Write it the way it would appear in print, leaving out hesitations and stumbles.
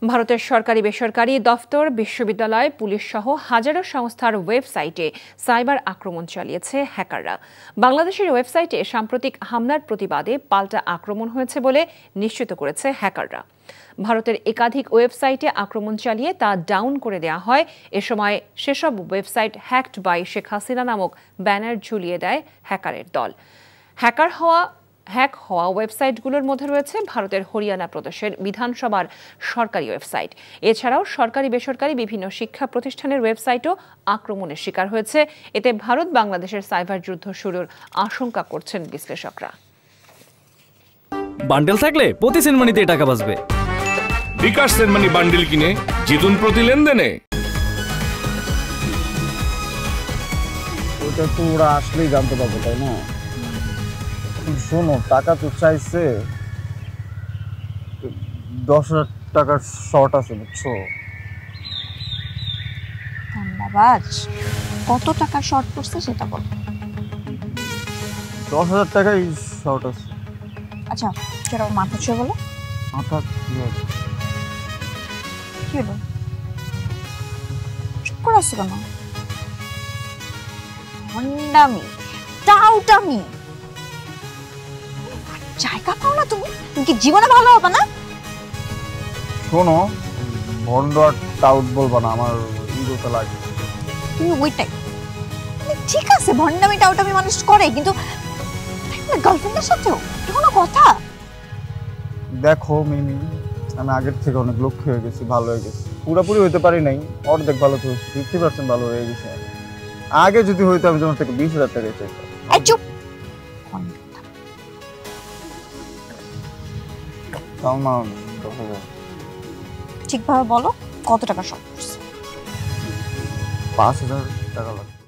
ভারতের সরকারি বেসরকারি দফতর, বিশ্ববিদ্যালয়, পুলিশ সহ হাজারো সংস্থার ওয়েবসাইটে সাইবার আক্রমণ চালিয়েছে হ্যাকাররা। বাংলাদেশের ওয়েবসাইটে সাম্প্রতিক হামলার প্রতিবাদে পাল্টা আক্রমণ হয়েছে বলে নিশ্চিত করেছে হ্যাকাররা। ভারতের একাধিক ওয়েবসাইটে আক্রমণ চালিয়ে তা ডাউন করে দেওয়া হয়। এ সময় সেসব website hacked by Sheikh Hasina নামক ব্যানার ঝুলিয়ে দেয় হ্যাকারের দল। হ্যাক হওয়া ওয়েবসাইটগুলোর মধ্যে রয়েছে ভারতের হরিয়ানা প্রদেশের বিধানসভার সরকারি ওয়েবসাইট। এছাড়াও সরকারি বেসরকারি বিভিন্ন শিক্ষা প্রতিষ্ঠানের ওয়েবসাইটও আক্রমণের শিকার হয়েছে। এতে ভারত বাংলাদেশের সাইবার যুদ্ধ শুরুর আশঙ্কা করছেন বিশ্লেষকরা। বান্ডেল থাকলে প্রতি সেনমানিতে টাকা বাঁচবে। বিকাশ সেনমানি বান্ডেল কিনে জিতুন প্রতি লেনদেনে। ওটা তো ওরা আসলেই জানতে পারবো, তাই না? শোনো, টাকা তো চাইছে, 10,000 টাকার শর্ট আছে, বুঝছো? ধন্যবাদ। কত টাকা শর্ট পড়ছে সেটা বল। 10,000 টাকাই শর্ট আছে। আচ্ছা, সেটা মাথা ছুঁয়ে বলো। মাথা কি হবে? কি হলো? চুপ করে আসছো কেন? ভণ্ডামি, টাউটামি, জায়গা পাও না তুমি? তুমি কি জীবনে ভালো হবে না? শোনো, ভন্ড আর টাউট বলবো না, আমার ইগোতে লাগে। তুমি ওইটাই। ঠিক আছে, ভণ্ডামি টাউটামি মানুষ করে, কিন্তু গার্লফ্রেন্ডের সাথেও কোনো কথা? দেখো মিমি, আমি আগের থেকে অনেক লক্ষ্য হয়ে গেছি, ভালো হয়ে গেছি। পুরোপুরি হইতে পারি নাই, অর্ধেক ভালো তো 50% ভালো হয়ে গেছে। আগে যদি হইতো আমি তোমার থেকে 20,000 টাকা চাইতাম। চুপ। ঠিকভাবে বলো, কত টাকা শর্ট পড়ছে? 5,000 টাকা লাগবে।